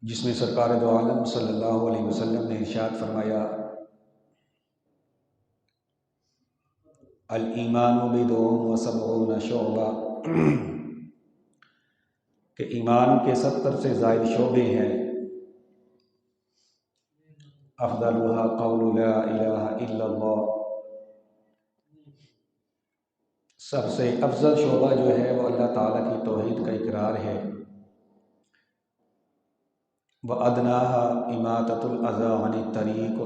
جس میں سرکار دو عالم صلی اللہ علیہ وسلم نے ارشاد فرمایا الایمان بضع و شعبہ کہ ایمان کے 70 سے زائد شعبے ہیں، افضلها قول لا الہ الا اللہ، سب سے افضل شعبہ جو ہے وہ اللہ تعالیٰ کی توحید کا اقرار ہے، وَأَدْنَاهَا إِمَاطَةُ الْأَذَى عَنِ الطَّرِيقِ،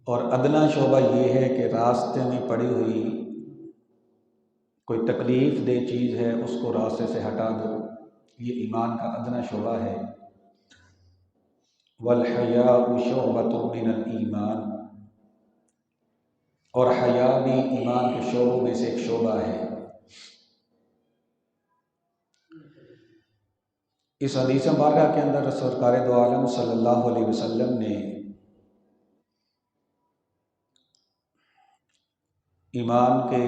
اور ادنا شعبہ یہ ہے کہ راستے میں پڑی ہوئی کوئی تکلیف دہ چیز ہے اس کو راستے سے ہٹا دو، یہ ایمان کا ادنا شعبہ ہے۔ وَالْحَيَاءُ شُعْبَةٌ مِّنَ الْإِيمَانِ، اور حیا بھی ایمان کے شعبوں میں سے ایک شعبہ ہے۔ اس حدیث مبارکہ کے اندر سرکار دو عالم صلی اللہ علیہ وسلم نے ایمان کے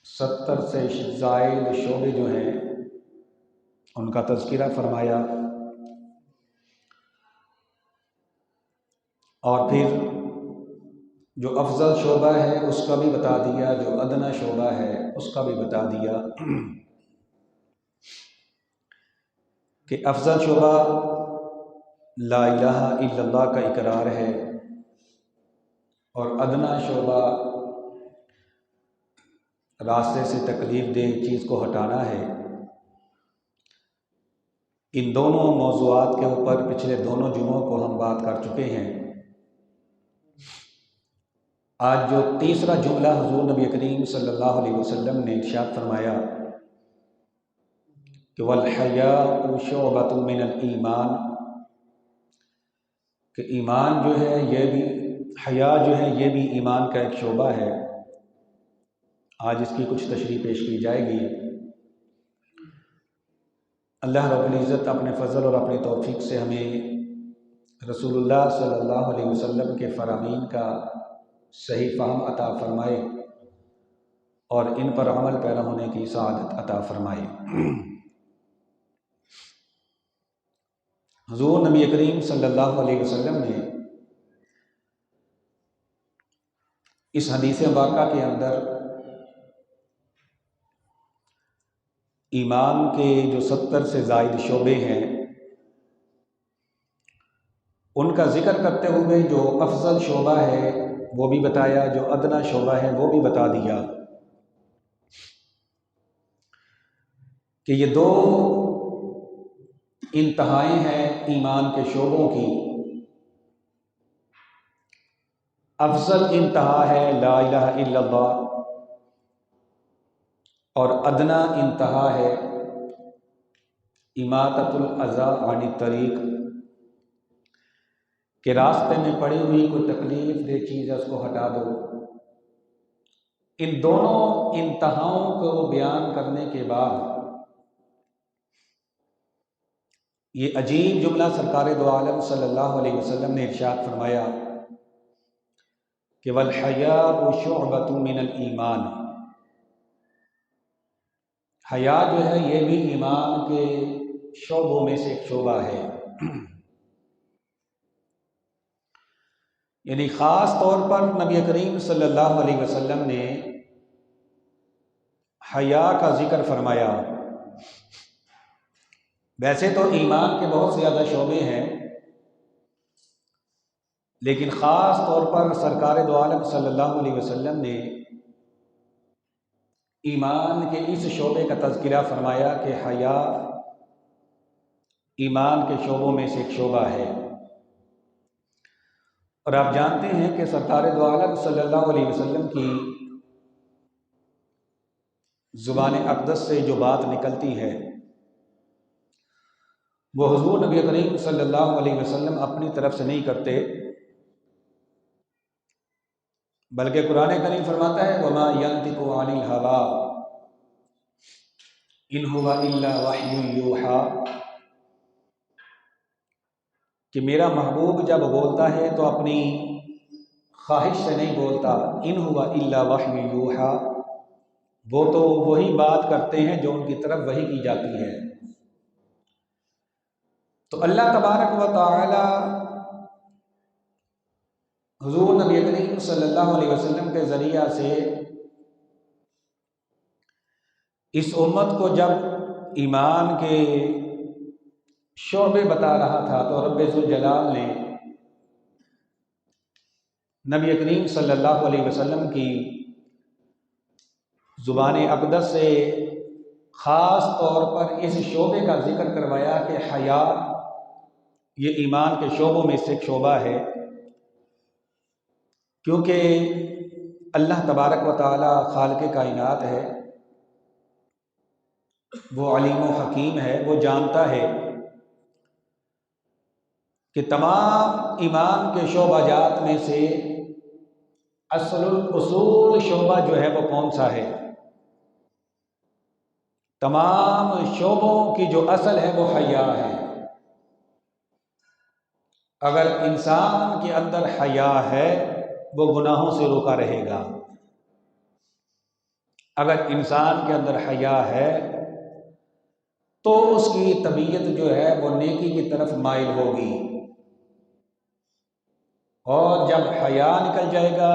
70 سے زائد شعبے جو ہیں ان کا تذکرہ فرمایا، اور پھر جو افضل شعبہ ہے اس کا بھی بتا دیا، جو ادنا شعبہ ہے اس کا بھی بتا دیا کہ افضل شعبہ لا الہ الا اللہ کا اقرار ہے، اور ادنا شعبہ راستے سے تکلیف دہ چیز کو ہٹانا ہے۔ ان دونوں موضوعات کے اوپر پچھلے دونوں جمعوں کو ہم بات کر چکے ہیں۔ آج جو تیسرا جملہ حضور نبی کریم صلی اللہ علیہ وسلم نے ارشاد فرمایا کہ وَالْحَيَاءُ شُعْبَةٌ مِّنَ الْإِيمَانِ، کہ ایمان جو ہے یہ بھی، حیا جو ہے یہ بھی ایمان کا ایک شعبہ ہے۔ آج اس کی کچھ تشریح پیش کی جائے گی۔ اللہ رب العزت اپنے فضل اور اپنی توفیق سے ہمیں رسول اللہ صلی اللہ علیہ وسلم کے فرامین کا صحیح فہم عطا فرمائے اور ان پر عمل پیرا ہونے کی سعادت عطا فرمائے۔ حضور نبی کریم صلی اللہ علیہ وسلم نے اس حدیث مبارکہ کے اندر ایمان کے جو 70 سے زائد شعبے ہیں ان کا ذکر کرتے ہوئے جو افضل شعبہ ہے وہ بھی بتایا، جو ادنا شعبہ ہے وہ بھی بتا دیا کہ یہ دو انتہائیں ہیں ایمان کے شعبوں کی۔ افضل انتہا ہے لا الہ الا اللہ، اور ادنا انتہا ہے اماطۃ الاذی عن الطریق، کہ راستے میں پڑی ہوئی کوئی تکلیف دہ چیز ہے اس کو ہٹا دو۔ ان دونوں انتہاؤں کو بیان کرنے کے بعد یہ عجیب جملہ سرکار دو عالم صلی اللہ علیہ وسلم نے ارشاد فرمایا کہ وَالْحَيَاءُ شُعْبَةٌ مِّنَ الْإِيمَانِ، حیا جو ہے یہ بھی ایمان کے شعبوں میں سے ایک شعبہ ہے۔ یعنی خاص طور پر نبی کریم صلی اللہ علیہ وسلم نے حیا کا ذکر فرمایا۔ ویسے تو ایمان کے بہت زیادہ شعبے ہیں، لیکن خاص طور پر سرکار دو عالم صلی اللہ علیہ وسلم نے ایمان کے اس شعبے کا تذکرہ فرمایا کہ حیا ایمان کے شعبوں میں سے ایک شعبہ ہے۔ اور آپ جانتے ہیں کہ سرکار دو عالم صلی اللہ علیہ وسلم کی زبان اقدس سے جو بات نکلتی ہے وہ حضور نبی کریم صلی اللہ علیہ وسلم اپنی طرف سے نہیں کرتے، بلکہ قرآن کریم فرماتا ہے وَمَا يَنطِقُ عَنِ الْهَوَىٰ إِنْ هُوَ إِلَّا وَحْيٌ يُوحَىٰ، کہ میرا محبوب جب بولتا ہے تو اپنی خواہش سے نہیں بولتا، إِنْ هُوَ إِلَّا وَحْيٌ يُوحَىٰ، وہ تو وہی بات کرتے ہیں جو ان کی طرف وحی کی جاتی ہے۔ تو اللہ تبارک و تعالی حضور نبی کریم صلی اللہ علیہ وسلم کے ذریعہ سے اس امت کو جب ایمان کے شعبے بتا رہا تھا تو رب ذوالجلال نے نبی کریم صلی اللہ علیہ وسلم کی زبان اقدس سے خاص طور پر اس شعبے کا ذکر کروایا کہ حیا یہ ایمان کے شعبوں میں سے ایک شعبہ ہے، کیونکہ اللہ تبارک و تعالی خالق کائنات ہے، وہ علیم و حکیم ہے، وہ جانتا ہے کہ تمام ایمان کے شعبہ جات میں سے اصل الاصول شعبہ جو ہے وہ کون سا ہے۔ تمام شعبوں کی جو اصل ہے وہ حیا ہے۔ اگر انسان کے اندر حیا ہے وہ گناہوں سے روکا رہے گا، اگر انسان کے اندر حیا ہے تو اس کی طبیعت جو ہے وہ نیکی کی طرف مائل ہوگی، اور جب حیا نکل جائے گا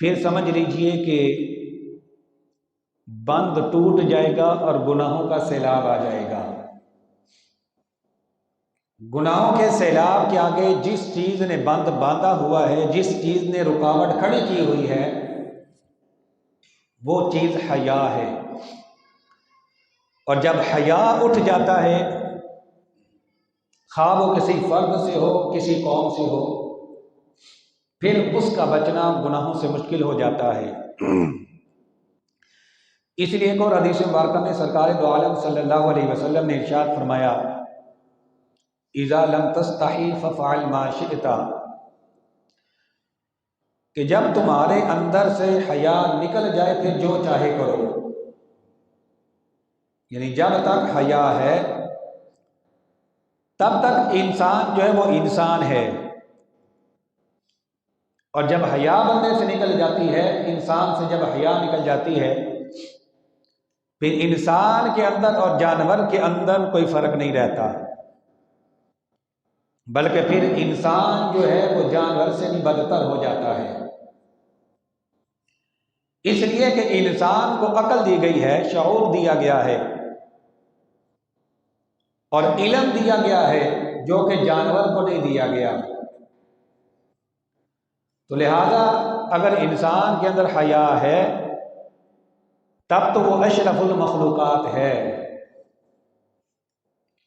پھر سمجھ لیجئے کہ بند ٹوٹ جائے گا اور گناہوں کا سیلاب آ جائے گا۔ گناہوں کے سیلاب کے آگے جس چیز نے بند باندھا ہوا ہے، جس چیز نے رکاوٹ کھڑی کی ہوئی ہے، وہ چیز حیا ہے۔ اور جب حیا اٹھ جاتا ہے، خواہ وہ کسی فرد سے ہو، کسی قوم سے ہو، پھر اس کا بچنا گناہوں سے مشکل ہو جاتا ہے۔ اس لیے ایک اور حدیث مبارکہ میں سرکار دو عالم صلی اللہ علیہ وسلم نے ارشاد فرمایا، اذا لم تستحی ففعل ما شئت، کہ جب تمہارے اندر سے حیا نکل جائے پھر جو چاہے کرو۔ یعنی جب تک حیا ہے تب تک انسان جو ہے وہ انسان ہے، اور جب حیا بندے سے نکل جاتی ہے، انسان سے جب حیا نکل جاتی ہے، پھر انسان کے اندر اور جانور کے اندر کوئی فرق نہیں رہتا، بلکہ پھر انسان جو ہے وہ جانور سے بھی بدتر ہو جاتا ہے۔ اس لیے کہ انسان کو عقل دی گئی ہے، شعور دیا گیا ہے اور علم دیا گیا ہے، جو کہ جانور کو نہیں دیا گیا۔ تو لہذا اگر انسان کے اندر حیا ہے تب تو وہ اشرف المخلوقات ہے،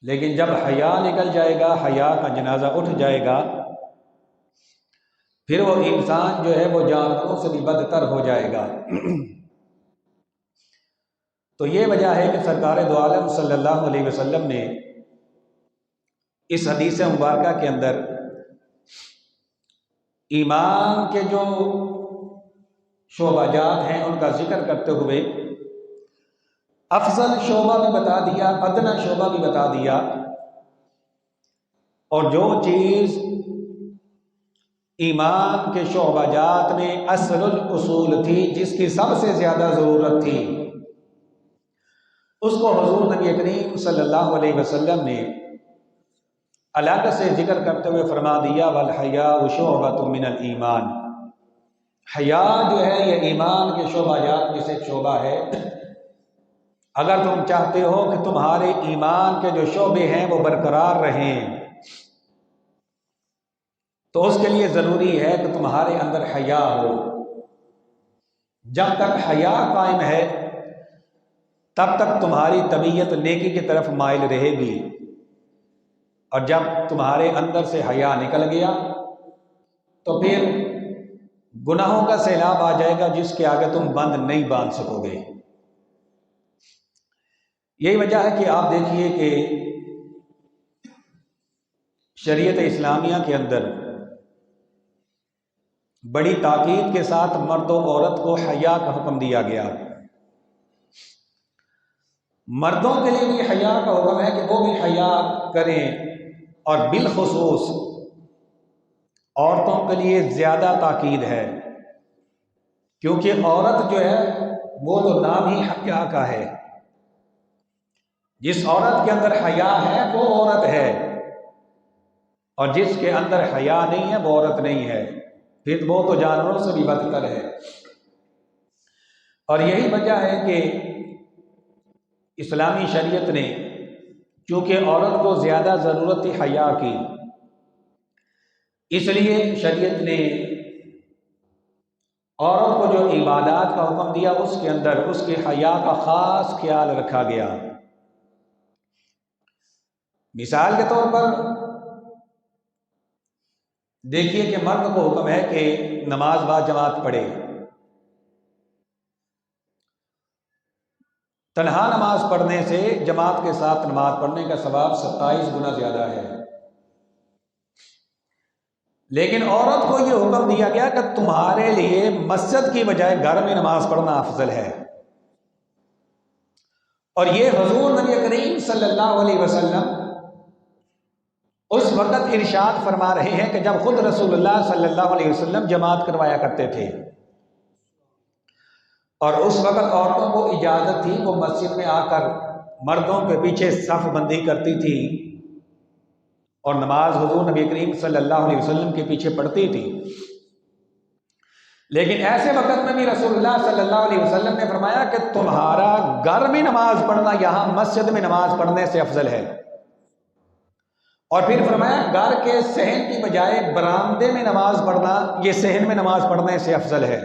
لیکن جب حیا نکل جائے گا، حیا کا جنازہ اٹھ جائے گا، پھر وہ انسان جو ہے وہ جانوروں سے بھی بدتر ہو جائے گا۔ تو یہ وجہ ہے کہ سرکار دو عالم صلی اللہ علیہ وسلم نے اس حدیث مبارکہ کے اندر ایمان کے جو شعبہ جات ہیں ان کا ذکر کرتے ہوئے افضل شعبہ بھی بتا دیا، ادنی شعبہ بھی بتا دیا، اور جو چیز ایمان کے شعبہ جات میں اصل الاصول تھی، جس کی سب سے زیادہ ضرورت تھی، اس کو حضور نبی کریم صلی اللہ علیہ وسلم نے الگ سے ذکر کرتے ہوئے فرما دیا، والحیاء شعبۃ من الایمان، حیا جو ہے یہ ایمان کے شعبہ جات میں سے ایک شعبہ ہے۔ اگر تم چاہتے ہو کہ تمہارے ایمان کے جو شعبے ہیں وہ برقرار رہیں تو اس کے لیے ضروری ہے کہ تمہارے اندر حیا ہو۔ جب تک حیا قائم ہے تب تک تمہاری طبیعت نیکی کی طرف مائل رہے گی، اور جب تمہارے اندر سے حیا نکل گیا تو پھر گناہوں کا سیلاب آ جائے گا جس کے آگے تم بند نہیں باندھ سکو گے۔ یہی وجہ ہے کہ آپ دیکھیے کہ شریعت اسلامیہ کے اندر بڑی تاکید کے ساتھ مرد و عورت کو حیا کا حکم دیا گیا۔ مردوں کے لیے بھی حیا کا حکم ہے کہ وہ بھی حیا کریں، اور بالخصوص عورتوں کے لیے زیادہ تاکید ہے کیونکہ عورت جو ہے وہ تو نام ہی حیا کا ہے، جس عورت کے اندر حیا ہے وہ عورت ہے، اور جس کے اندر حیا نہیں ہے وہ عورت نہیں ہے، پھر وہ تو جانوروں سے بھی بدتر ہے۔ اور یہی وجہ ہے کہ اسلامی شریعت نے چونکہ عورت کو زیادہ ضرورت تھی حیا کی، اس لیے شریعت نے عورت کو جو عبادات کا حکم دیا اس کے اندر اس کے حیا کا خاص خیال رکھا گیا۔ مثال کے طور پر دیکھیے کہ مرد کو حکم ہے کہ نماز با جماعت پڑھے، تنہا نماز پڑھنے سے جماعت کے ساتھ نماز پڑھنے کا ثواب 27 گنا زیادہ ہے۔ لیکن عورت کو یہ حکم دیا گیا کہ تمہارے لیے مسجد کی بجائے گھر میں نماز پڑھنا افضل ہے، اور یہ حضور نبی کریم صلی اللہ علیہ وسلم اس وقت ارشاد فرما رہے ہیں کہ جب خود رسول اللہ صلی اللہ علیہ وسلم جماعت کروایا کرتے تھے، اور اس وقت عورتوں کو اجازت تھی وہ مسجد میں آ کر مردوں کے پیچھے صف بندی کرتی تھی اور نماز حضور نبی کریم صلی اللہ علیہ وسلم کے پیچھے پڑھتی تھی۔ لیکن ایسے وقت میں بھی رسول اللہ صلی اللہ علیہ وسلم نے فرمایا کہ تمہارا گھر میں نماز پڑھنا یہاں مسجد میں نماز پڑھنے سے افضل ہے، اور پھر فرمایا گھر کے صحن کی بجائے برآمدے میں نماز پڑھنا یہ صحن میں نماز پڑھنے سے افضل ہے،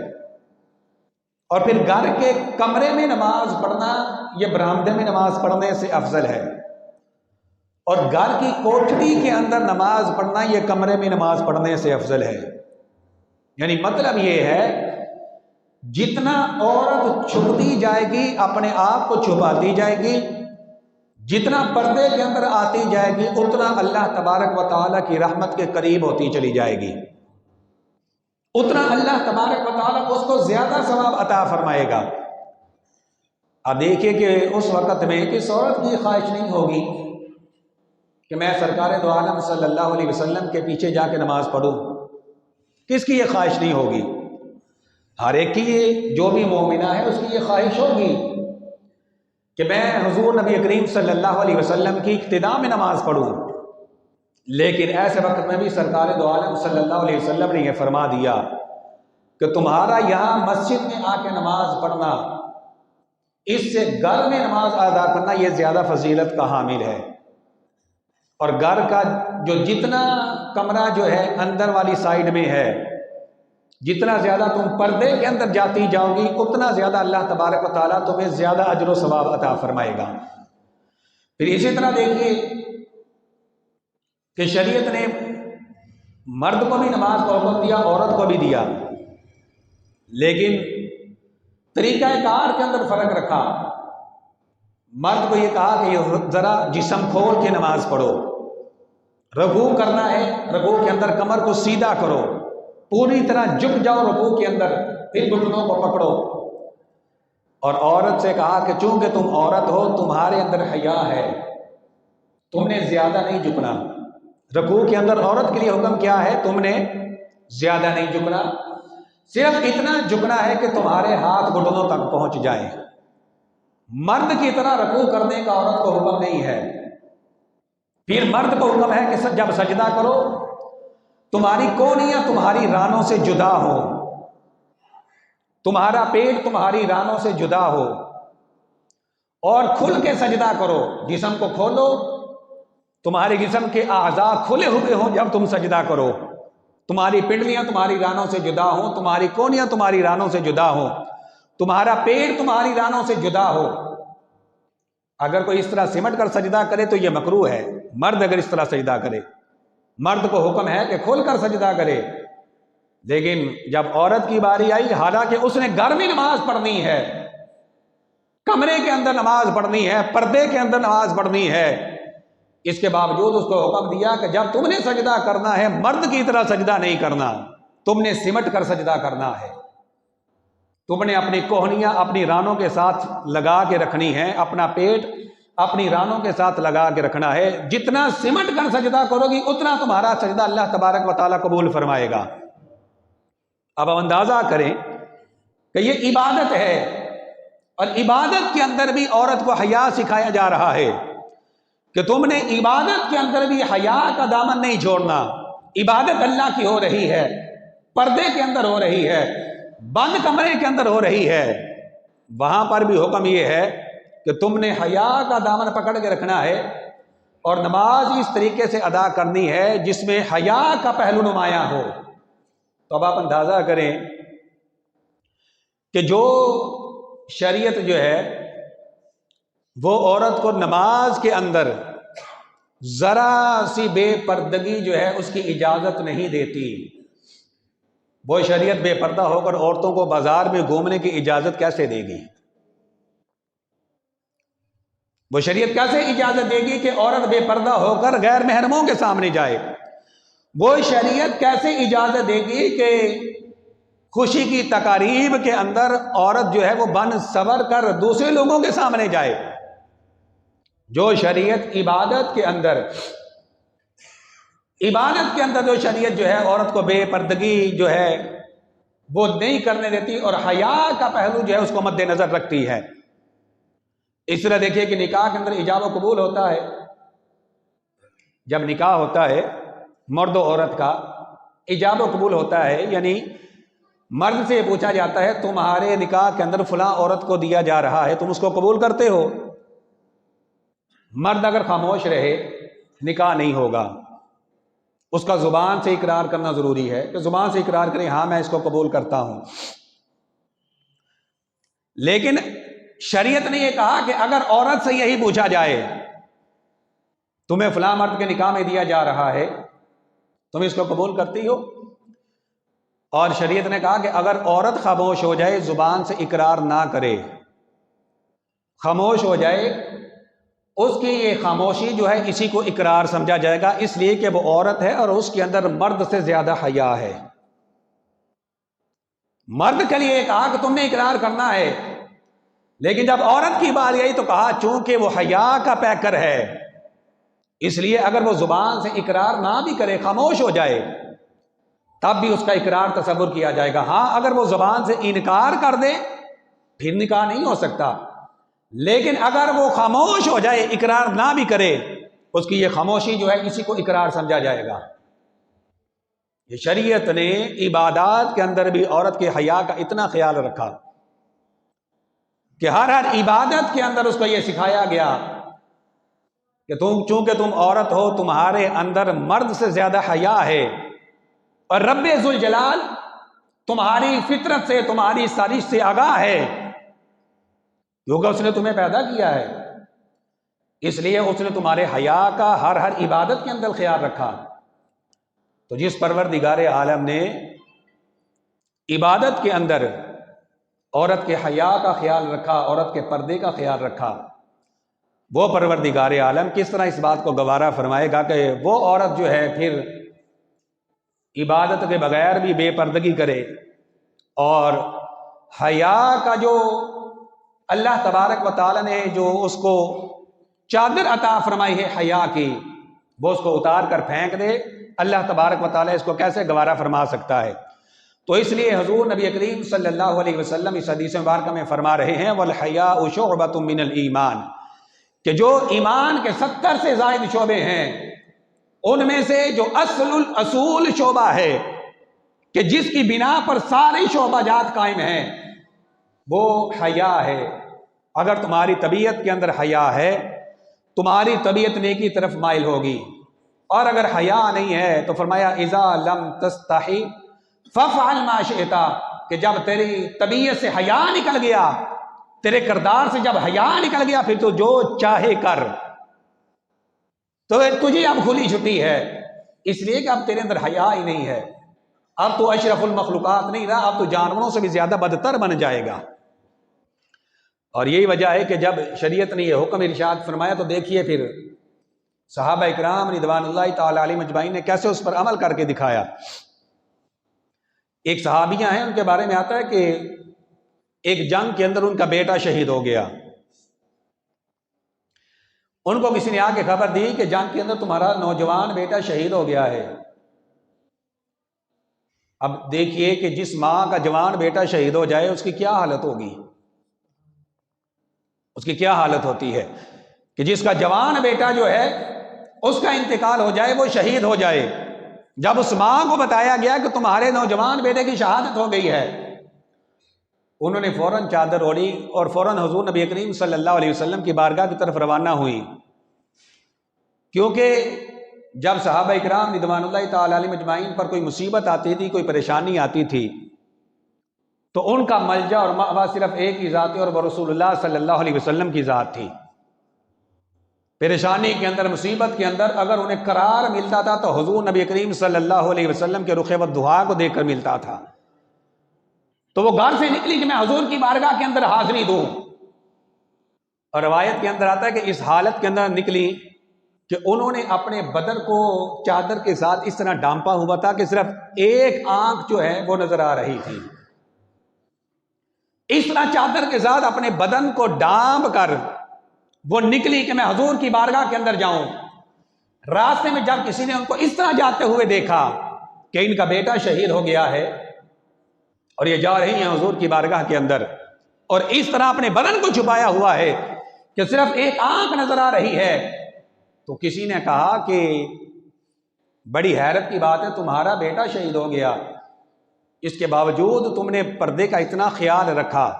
اور پھر گھر کے کمرے میں نماز پڑھنا یہ برآمدے میں نماز پڑھنے سے افضل ہے، اور گھر کی کوٹھری کے اندر نماز پڑھنا یہ کمرے میں نماز پڑھنے سے افضل ہے۔ یعنی مطلب یہ ہے جتنا عورت چھپتی جائے گی اپنے آپ کو چھپاتی جائے گی، جتنا پردے کے اندر آتی جائے گی اتنا اللہ تبارک و تعالیٰ کی رحمت کے قریب ہوتی چلی جائے گی، اتنا اللہ تبارک و تعالیٰ اس کو زیادہ ثواب عطا فرمائے گا۔ اب دیکھیے کہ اس وقت میں کس عورت کی خواہش نہیں ہوگی کہ میں سرکار دو عالم صلی اللہ علیہ وسلم کے پیچھے جا کے نماز پڑھوں؟ کس کی یہ خواہش نہیں ہوگی؟ ہر ایک کی یہ جو بھی مومنہ ہے اس کی یہ خواہش ہوگی کہ میں حضور نبی کریم صلی اللہ علیہ وسلم کی اقتداء میں نماز پڑھوں۔ لیکن ایسے وقت میں بھی سرکار دو عالم صلی اللہ علیہ وسلم نے یہ فرما دیا کہ تمہارا یہاں مسجد میں آ کے نماز پڑھنا اس سے گھر میں نماز ادا کرنا یہ زیادہ فضیلت کا حامل ہے، اور گھر کا جو جتنا کمرہ جو ہے اندر والی سائیڈ میں ہے، جتنا زیادہ تم پردے کے اندر جاتی جاؤ گی اتنا زیادہ اللہ تبارک و تعالیٰ تمہیں زیادہ اجر و ثواب عطا فرمائے گا۔ پھر اسی طرح دیکھیے کہ شریعت نے مرد کو بھی نماز کا حکم دیا، عورت کو بھی دیا، لیکن طریقہ کار کے اندر فرق رکھا۔ مرد کو یہ کہا کہ یہ ذرا جسم کھول کے نماز پڑھو، رکوع کرنا ہے رکوع کے اندر کمر کو سیدھا کرو، پوری طرح جھک جاؤ رکوع کے اندر، پھر گھٹنوں کو پکڑو۔ اور عورت سے کہا کہ چونکہ تم عورت ہو تمہارے اندر حیا ہے، تم نے زیادہ نہیں جھکنا۔ رکوع کے اندر عورت کے لیے حکم کیا ہے؟ تم نے زیادہ نہیں جھکنا، صرف اتنا جھکنا ہے کہ تمہارے ہاتھ گھٹنوں تک پہنچ جائیں۔ مرد کی طرح رکوع کرنے کا عورت کو حکم نہیں ہے۔ پھر مرد کو حکم ہے کہ جب سجدہ کرو تمہاری کونیاں تمہاری رانوں سے جدا ہو، تمہارا پیٹ تمہاری رانوں سے جدا ہو، اور کھل کے سجدہ کرو، جسم کو کھولو، تمہارے جسم کے اعضاء کھلے ہوئے ہوں جب تم سجدہ کرو، تمہاری پنڈلیاں تمہاری رانوں سے جدا ہوں، تمہاری کونیاں تمہاری رانوں سے جدا ہوں، تمہارا پیٹ تمہاری رانوں سے جدا ہو۔ اگر کوئی اس طرح سمٹ کر سجدہ کرے تو یہ مکروہ ہے۔ مرد اگر اس طرح سجدہ کرے، مرد کو حکم ہے کہ کھول کر سجدہ کرے، لیکن جب عورت کی باری آئی، حالانکہ اس نے گھر میں نماز پڑھنی ہے، کمرے کے اندر نماز پڑھنی ہے، پردے کے اندر نماز پڑھنی ہے، اس کے باوجود اس کو حکم دیا کہ جب تم نے سجدہ کرنا ہے مرد کی طرح سجدہ نہیں کرنا، تم نے سمٹ کر سجدہ کرنا ہے، تم نے اپنی کوہنیاں اپنی رانوں کے ساتھ لگا کے رکھنی ہے، اپنا پیٹ اپنی رانوں کے ساتھ لگا کے رکھنا ہے، جتنا سمٹ کر سجدہ کرو گی اتنا تمہارا سجدہ اللہ تبارک و تعالیٰ قبول فرمائے گا۔ اب ہم اندازہ کریں کہ یہ عبادت ہے، اور عبادت کے اندر بھی عورت کو حیا سکھایا جا رہا ہے کہ تم نے عبادت کے اندر بھی حیا کا دامن نہیں چھوڑنا۔ عبادت اللہ کی ہو رہی ہے، پردے کے اندر ہو رہی ہے، بند کمرے کے اندر ہو رہی ہے، وہاں پر بھی حکم یہ ہے کہ تم نے حیا کا دامن پکڑ کے رکھنا ہے، اور نماز اس طریقے سے ادا کرنی ہے جس میں حیا کا پہلو نمایاں ہو۔ تو اب آپ اندازہ کریں کہ جو شریعت جو ہے وہ عورت کو نماز کے اندر ذرا سی بے پردگی جو ہے اس کی اجازت نہیں دیتی، وہ شریعت بے پردہ ہو کر عورتوں کو بازار میں گھومنے کی اجازت کیسے دے گی؟ وہ شریعت کیسے اجازت دے گی کہ عورت بے پردہ ہو کر غیر محرموں کے سامنے جائے؟ وہ شریعت کیسے اجازت دے گی کہ خوشی کی تقاریب کے اندر عورت جو ہے وہ بن سور کر دوسرے لوگوں کے سامنے جائے؟ جو شریعت عبادت کے اندر جو شریعت جو ہے عورت کو بے پردگی جو ہے وہ نہیں کرنے دیتی، اور حیا کا پہلو جو ہے اس کو مد نظر رکھتی ہے۔ اس طرح دیکھیے کہ نکاح کے اندر ایجاب و قبول ہوتا ہے، جب نکاح ہوتا ہے مرد و عورت کا ایجاب و قبول ہوتا ہے، یعنی مرد سے پوچھا جاتا ہے تمہارے نکاح کے اندر فلاں عورت کو دیا جا رہا ہے، تم اس کو قبول کرتے ہو؟ مرد اگر خاموش رہے نکاح نہیں ہوگا، اس کا زبان سے اقرار کرنا ضروری ہے کہ زبان سے اقرار کریں ہاں میں اس کو قبول کرتا ہوں۔ لیکن شریعت نے یہ کہا کہ اگر عورت سے یہی پوچھا جائے تمہیں فلاں مرد کے نکاح میں دیا جا رہا ہے، تم اس کو قبول کرتی ہو؟ اور شریعت نے کہا کہ اگر عورت خاموش ہو جائے، زبان سے اقرار نہ کرے، خاموش ہو جائے، اس کی یہ خاموشی جو ہے اسی کو اقرار سمجھا جائے گا، اس لیے کہ وہ عورت ہے اور اس کے اندر مرد سے زیادہ حیا ہے۔ مرد کے لیے کہا کہ تم نے اقرار کرنا ہے، لیکن جب عورت کی بات آئی تو کہا چونکہ وہ حیا کا پیکر ہے، اس لیے اگر وہ زبان سے اقرار نہ بھی کرے، خاموش ہو جائے، تب بھی اس کا اقرار تصور کیا جائے گا۔ ہاں اگر وہ زبان سے انکار کر دے پھر نکاح نہیں ہو سکتا، لیکن اگر وہ خاموش ہو جائے، اقرار نہ بھی کرے، اس کی یہ خاموشی جو ہے اسی کو اقرار سمجھا جائے گا۔ یہ شریعت نے عبادات کے اندر بھی عورت کے حیا کا اتنا خیال رکھا کہ ہر عبادت کے اندر اس کو یہ سکھایا گیا کہ چونکہ تم عورت ہو، تمہارے اندر مرد سے زیادہ حیا ہے، اور رب ذوالجلال تمہاری فطرت سے، تمہاری سازش سے آگاہ ہے، کیونکہ اس نے تمہیں پیدا کیا ہے، اس لیے اس نے تمہارے حیا کا ہر عبادت کے اندر خیال رکھا۔ تو جس پروردگار عالم نے عبادت کے اندر عورت کے حیا کا خیال رکھا، عورت کے پردے کا خیال رکھا، وہ پروردگار عالم کس طرح اس بات کو گوارا فرمائے گا کہ وہ عورت جو ہے پھر عبادت کے بغیر بھی بے پردگی کرے، اور حیا کا جو اللہ تبارک و تعالی نے جو اس کو چادر عطا فرمائی ہے حیا کی، وہ اس کو اتار کر پھینک دے، اللہ تبارک و تعالی اس کو کیسے گوارا فرما سکتا ہے؟ تو اس لیے حضور نبی کریم صلی اللہ علیہ وسلم اس حدیث مبارکہ میں فرما رہے ہیں وَالْحَيَاءُ شُعْبَةٌ مِّنَ الْإِيمَانِ، کہ جو ایمان کے 70 سے زائد شعبے ہیں، ان میں سے جو اصول شعبہ ہے کہ جس کی بنا پر سارے شعبہ جات قائم ہیں، وہ حیا ہے۔ اگر تمہاری طبیعت کے اندر حیا ہے، تمہاری طبیعت نیکی طرف مائل ہوگی، اور اگر حیا نہیں ہے تو فرمایا اذا لم تستحی فافعل ما شئت، کہ جب تیری طبیعت سے حیا نکل گیا، تیرے کردار سے جب حیا نکل گیا، پھر تو جو چاہے کر، تو تجھے اب کھلی چھٹی ہے، اس لیے کہ اب تیرے اندر حیا ہی نہیں ہے، اب تو اشرف المخلوقات نہیں رہا، اب تو جانوروں سے بھی زیادہ بدتر بن جائے گا۔ اور یہی وجہ ہے کہ جب شریعت نے یہ حکم ارشاد فرمایا تو دیکھیے پھر صحابہ اکرام رضوان اللہ تعالی علیہم اجمعین نے کیسے اس پر عمل کر کے دکھایا۔ ایک صحابیہ ہیں، ان کے بارے میں آتا ہے کہ ایک جنگ کے اندر ان کا بیٹا شہید ہو گیا، ان کو کسی نے آ کے خبر دی کہ جنگ کے اندر تمہارا نوجوان بیٹا شہید ہو گیا ہے۔ اب دیکھیے کہ جس ماں کا جوان بیٹا شہید ہو جائے اس کی کیا حالت ہوگی، اس کی کیا حالت ہوتی ہے کہ جس کا جوان بیٹا جو ہے اس کا انتقال ہو جائے، وہ شہید ہو جائے۔ جب اس ماں کو بتایا گیا کہ تمہارے نوجوان بیٹے کی شہادت ہو گئی ہے، انہوں نے فوراً چادر اوڑھی اور فوراً حضور نبی کریم صلی اللہ علیہ وسلم کی بارگاہ کی طرف روانہ ہوئی، کیونکہ جب صحابہ اکرام رضوان اللہ تعالی علیہم اجمعین پر کوئی مصیبت آتی تھی، کوئی پریشانی آتی تھی، تو ان کا ملجا اور مأویٰ صرف ایک ہی ذات ہے، اور وہ رسول اللہ صلی اللہ علیہ وسلم کی ذات تھی۔ پریشانی کے اندر، مصیبت کے اندر اگر انہیں قرار ملتا تھا تو حضور نبی کریم صلی اللہ علیہ وسلم کے رخ والدعا کو دیکھ کر ملتا تھا۔ تو وہ گھر سے نکلی کہ میں حضور کی بارگاہ کے اندر حاضری دوں، اور روایت کے اندر آتا ہے کہ اس حالت کے اندر نکلی کہ انہوں نے اپنے بدن کو چادر کے ساتھ اس طرح ڈانپا ہوا تھا کہ صرف ایک آنکھ جو ہے وہ نظر آ رہی تھی۔ اس طرح چادر کے ساتھ اپنے بدن کو ڈانپ کر وہ نکلی کہ میں حضور کی بارگاہ کے اندر جاؤں۔ راستے میں جب کسی نے ان کو اس طرح جاتے ہوئے دیکھا کہ ان کا بیٹا شہید ہو گیا ہے اور یہ جا رہی ہیں حضور کی بارگاہ کے اندر، اور اس طرح اپنے بدن کو چھپایا ہوا ہے کہ صرف ایک آنکھ نظر آ رہی ہے، تو کسی نے کہا کہ بڑی حیرت کی بات ہے، تمہارا بیٹا شہید ہو گیا، اس کے باوجود تم نے پردے کا اتنا خیال رکھا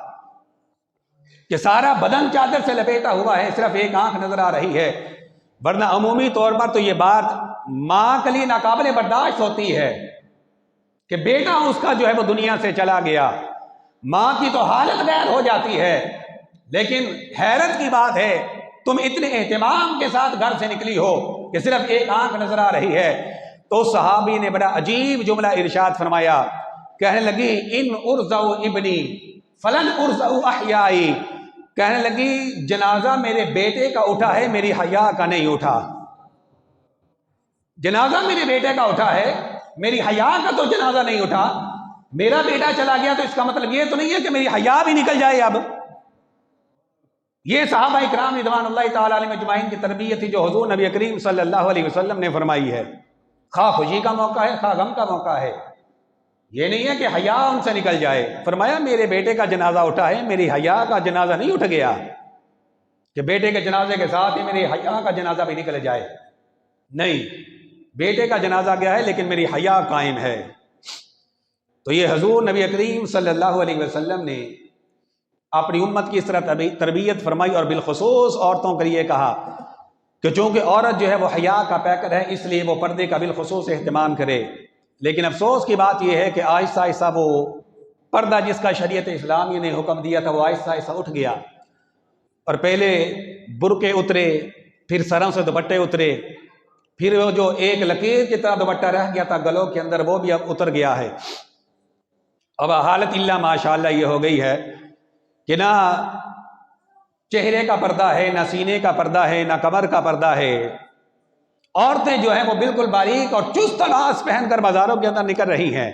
کہ سارا بدن چادر سے لپیٹا ہوا ہے، صرف ایک آنکھ نظر آ رہی ہے۔ ورنہ عمومی طور پر تو یہ بات ماں کے لیے ناقابل برداشت ہوتی ہے کہ بیٹا اس کا جو ہے وہ دنیا سے چلا گیا، ماں کی تو حالت غیر ہو جاتی ہے، لیکن حیرت کی بات ہے تم اتنے اہتمام کے ساتھ گھر سے نکلی ہو کہ صرف ایک آنکھ نظر آ رہی ہے۔ تو صحابی نے بڑا عجیب جملہ ارشاد فرمایا، کہنے لگی ان ارزو ابنی فلن ارزو احیائی، کہنے لگی جنازہ میرے بیٹے کا اٹھا ہے، میری حیا کا نہیں اٹھا۔ جنازہ میرے بیٹے کا اٹھا ہے، میری حیا کا تو جنازہ نہیں اٹھا۔ میرا بیٹا چلا گیا تو اس کا مطلب یہ تو نہیں ہے کہ میری حیا بھی نکل جائے۔ اب یہ صحابہ اکرام رضوان اللہ تعالی علیہم اجمعین کی تربیت تھی جو حضور نبی کریم صلی اللہ علیہ وسلم نے فرمائی ہے۔ خواہ خوشی کا موقع ہے، خواہ غم کا موقع ہے، یہ نہیں ہے کہ حیا ان سے نکل جائے۔ فرمایا میرے بیٹے کا جنازہ اٹھا ہے، میری حیا کا جنازہ نہیں اٹھ گیا کہ بیٹے کے جنازے کے ساتھ ہی میری حیا کا جنازہ بھی نکل جائے، نہیں، بیٹے کا جنازہ گیا ہے لیکن میری حیا قائم ہے۔ تو یہ حضور نبی کریم صلی اللہ علیہ وسلم نے اپنی امت کی اس طرح تربیت فرمائی، اور بالخصوص عورتوں کے لیے کہا کہ چونکہ عورت جو ہے وہ حیا کا پیکر ہے، اس لیے وہ پردے کا بالخصوص اہتمام کرے۔ لیکن افسوس کی بات یہ ہے کہ آہستہ آہستہ وہ پردہ جس کا شریعت اسلامی نے حکم دیا تھا وہ آہستہ آہستہ اٹھ گیا، اور پہلے برقعے اترے، پھر سروں سے دوپٹے اترے، پھر وہ جو ایک لکیر کی طرح دوپٹہ رہ گیا تھا گلوں کے اندر وہ بھی اب اتر گیا ہے۔ اب حالت اللہ ماشاءاللہ یہ ہو گئی ہے کہ نہ چہرے کا پردہ ہے، نہ سینے کا پردہ ہے، نہ کمر کا پردہ ہے۔ عورتیں جو ہیں وہ بالکل باریک اور چست لباس پہن کر بازاروں کے اندر نکل رہی ہیں،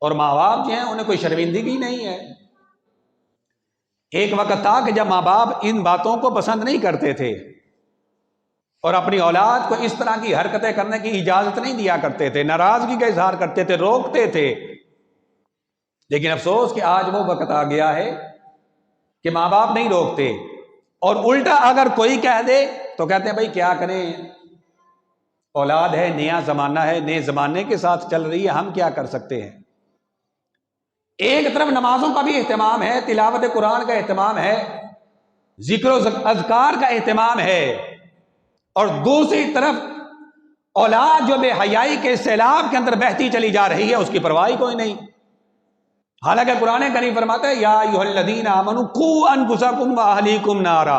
اور ماں باپ جو ہیں انہیں کوئی شرمندگی نہیں ہے۔ ایک وقت تھا کہ جب ماں باپ ان باتوں کو پسند نہیں کرتے تھے اور اپنی اولاد کو اس طرح کی حرکتیں کرنے کی اجازت نہیں دیا کرتے تھے، ناراضگی کا اظہار کرتے تھے، روکتے تھے۔ لیکن افسوس کہ آج وہ وقت آ گیا ہے کہ ماں باپ نہیں روکتے، اور الٹا اگر کوئی کہہ دے تو کہتے ہیں بھائی کیا کریں، اولاد ہے، نیا زمانہ ہے، نئے زمانے کے ساتھ چل رہی ہے، ہم کیا کر سکتے ہیں۔ ایک طرف نمازوں کا بھی اہتمام ہے، تلاوت قرآن کا اہتمام ہے، ذکر و اذکار کا اہتمام ہے، اور دوسری طرف اولاد جو بے حیائی کے سیلاب کے اندر بہتی چلی جا رہی ہے اس کی پرواہ کوئی نہیں۔ حالانکہ قرآن کریم فرماتا ہے یا ایھا الذین آمنوا قوا انفسکم واہلیکم نارا،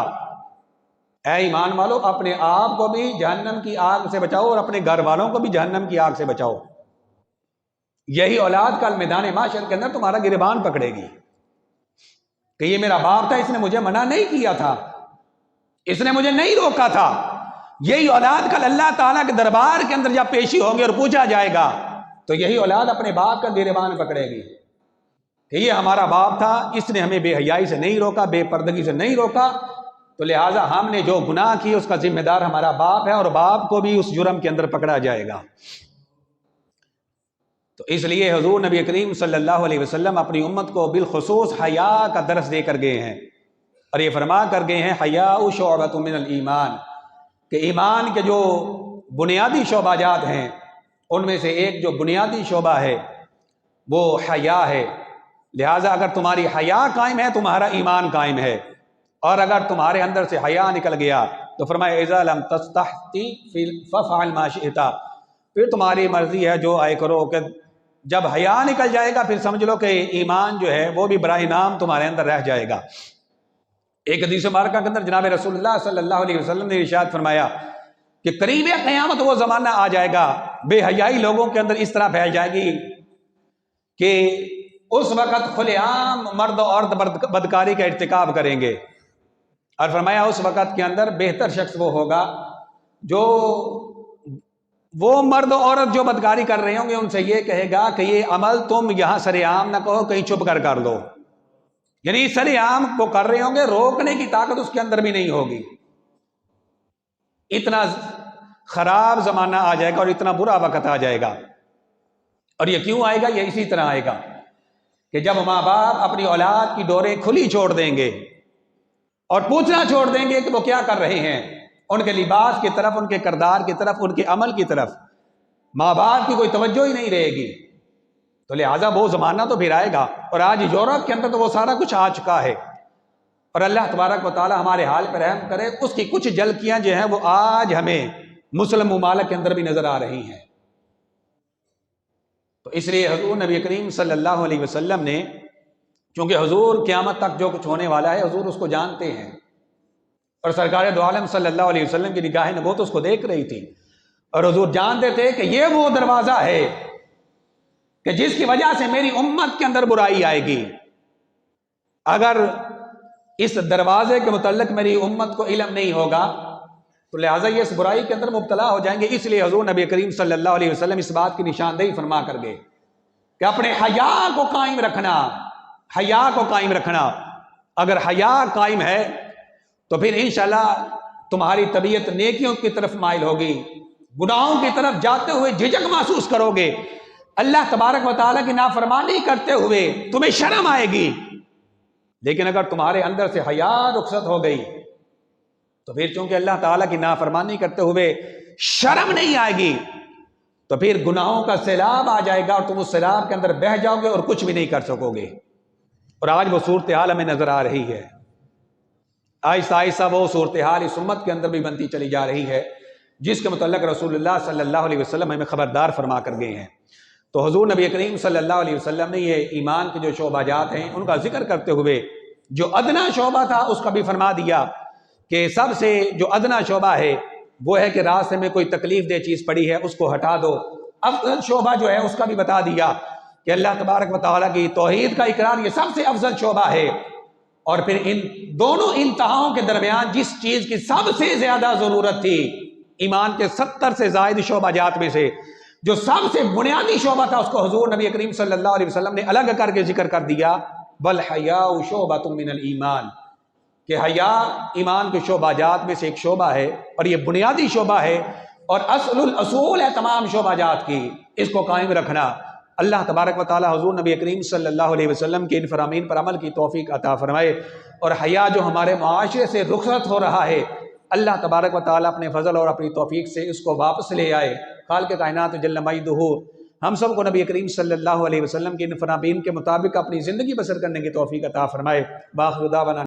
اے ایمان والو اپنے آپ کو بھی جہنم کی آگ سے بچاؤ اور اپنے گھر والوں کو بھی جہنم کی آگ سے بچاؤ۔ یہی اولاد کل میدان معاشر کے اندر تمہارا گریبان پکڑے گی کہ یہ میرا باپ تھا، اس نے مجھے منع نہیں کیا تھا، اس نے مجھے نہیں روکا تھا۔ یہی اولاد کل اللہ تعالیٰ کے دربار کے اندر جب پیشی ہوگی اور پوچھا جائے گا تو یہی اولاد اپنے باپ کا گریبان پکڑے گی کہ یہ ہمارا باپ تھا، اس نے ہمیں بے حیائی سے نہیں روکا، بے پردگی سے نہیں روکا، تو لہٰذا ہم نے جو گناہ کی اس کا ذمہ دار ہمارا باپ ہے، اور باپ کو بھی اس جرم کے اندر پکڑا جائے گا۔ تو اس لیے حضور نبی کریم صلی اللہ علیہ وسلم اپنی امت کو بالخصوص حیا کا درس دے کر گئے ہیں، اور یہ فرما کر گئے ہیں حیاء شعبۃ من الایمان، کہ ایمان کے جو بنیادی شعبہ جات ہیں ان میں سے ایک جو بنیادی شعبہ ہے وہ حیا ہے۔ لہٰذا اگر تمہاری حیا قائم ہے تمہارا ایمان قائم ہے، اور اگر تمہارے اندر سے حیا نکل گیا تو فرمایا اذا لم تستحی فافعل ما شئت، پھر تمہاری مرضی ہے جو آئے کرو، کہ جب حیا نکل جائے گا پھر سمجھ لو کہ ایمان جو ہے وہ بھی برائے نام تمہارے اندر رہ جائے گا۔ ایک حدیث مبارکہ کے اندر جناب رسول اللہ صلی اللہ علیہ وسلم نے ارشاد فرمایا کہ قریب قیامت وہ زمانہ آ جائے گا بے حیائی لوگوں کے اندر اس طرح پھیل جائے گی کہ اس وقت کھلے عام مرد و عورت بدکاری کا ارتکاب کریں گے، اور فرمایا اس وقت کے اندر بہتر شخص وہ ہوگا جو وہ مرد و عورت جو بدکاری کر رہے ہوں گے ان سے یہ کہے گا کہ یہ عمل تم یہاں سر عام نہ کہو، کہیں چھپ کر لو، یعنی سر عام کو کر رہے ہوں گے، روکنے کی طاقت اس کے اندر بھی نہیں ہوگی۔ اتنا خراب زمانہ آ جائے گا اور اتنا برا وقت آ جائے گا۔ اور یہ کیوں آئے گا؟ یہ اسی طرح آئے گا کہ جب ماں باپ اپنی اولاد کی ڈوریں کھلی چھوڑ دیں گے اور پوچھنا چھوڑ دیں گے کہ وہ کیا کر رہے ہیں، ان کے لباس کی طرف، ان کے کردار کی طرف، ان کے عمل کی طرف ماں باپ کی کوئی توجہ ہی نہیں رہے گی، تو لہٰذا وہ زمانہ تو پھر آئے گا۔ اور آج یورپ کے اندر تو وہ سارا کچھ آ چکا ہے، اور اللہ تبارک و تعالی ہمارے حال پر رحم کرے، اس کی کچھ جھلکیاں جو ہیں وہ آج ہمیں مسلم ممالک کے اندر بھی نظر آ رہی ہیں۔ تو اس لیے حضور نبی کریم صلی اللہ علیہ وسلم نے، چونکہ حضور قیامت تک جو کچھ ہونے والا ہے حضور اس کو جانتے ہیں، اور سرکار دو عالم صلی اللہ علیہ وسلم کی نگاہ نبوت اس کو دیکھ رہی تھی، اور حضور جانتے تھے کہ یہ وہ دروازہ ہے کہ جس کی وجہ سے میری امت کے اندر برائی آئے گی۔ اگر اس دروازے کے متعلق میری امت کو علم نہیں ہوگا تو لہٰذا یہ اس برائی کے اندر مبتلا ہو جائیں گے۔ اس لیے حضور نبی کریم صلی اللہ علیہ وسلم اس بات کی نشاندہی فرما کر گئے کہ اپنے حیا کو قائم رکھنا، حیا کو قائم رکھنا۔ اگر حیا قائم ہے تو پھر انشاءاللہ تمہاری طبیعت نیکیوں کی طرف مائل ہوگی، گناہوں کی طرف جاتے ہوئے جھجک محسوس کرو گے، اللہ تبارک و تعالیٰ کی نافرمانی کرتے ہوئے تمہیں شرم آئے گی۔ لیکن اگر تمہارے اندر سے حیا رخصت ہو گئی تو پھر چونکہ اللہ تعالیٰ کی نافرمانی کرتے ہوئے شرم نہیں آئے گی تو پھر گناہوں کا سیلاب آ جائے گا، اور تم اس سیلاب کے اندر بہہ جاؤ گے اور کچھ بھی نہیں کر سکو گے۔ اور آج وہ صورتحال ہمیں نظر آ رہی ہے، آہستہ آہستہ وہ صورتحال اس امت کے اندر بھی بنتی چلی جا رہی ہے، جس کے متعلق رسول اللہ صلی اللہ علیہ وسلم ہمیں خبردار فرما کر گئے ہیں۔ تو حضور نبی کریم صلی اللہ علیہ وسلم نے یہ ایمان کے جو شعبہ جات ہیں ان کا ذکر کرتے ہوئے جو ادنا شعبہ تھا اس کا بھی فرما دیا کہ سب سے جو ادنا شعبہ ہے وہ ہے کہ راستے میں کوئی تکلیف دہ چیز پڑی ہے اس کو ہٹا دو۔ افضل شعبہ جو ہے اس کا بھی بتا دیا کہ اللہ تبارک و تعالیٰ کی توحید کا اقرار یہ سب سے افضل شعبہ ہے، اور پھر ان دونوں انتہاؤں کے درمیان جس چیز کی سب سے زیادہ ضرورت تھی، ایمان کے 70 سے زائد شعبہ جات میں سے جو سب سے بنیادی شعبہ تھا اس کو حضور نبی کریم صلی اللہ علیہ وسلم نے الگ کر کے ذکر کر دیا، والحیاء شعبۃ من الایمان، کہ حیا ایمان کے شعبہ جات میں سے ایک شعبہ ہے، اور یہ بنیادی شعبہ ہے اور اصل الاصول ہے تمام شعبہ جات کی، اس کو قائم رکھنا۔ اللہ تبارک و تعالی حضور نبی کریم صلی اللہ علیہ وسلم کے ان فرامین پر عمل کی توفیق عطا فرمائے، اور حیا جو ہمارے معاشرے سے رخصت ہو رہا ہے اللہ تبارک و تعالی اپنے فضل اور اپنی توفیق سے اس کو واپس لے آئے۔ خالق کائنات جل مجدہ ہم سب کو نبی کریم صلی اللہ علیہ وسلم کے ان فرامین کے مطابق اپنی زندگی بسر کرنے کی توفیق عطا فرمائے۔ باخر دعوانا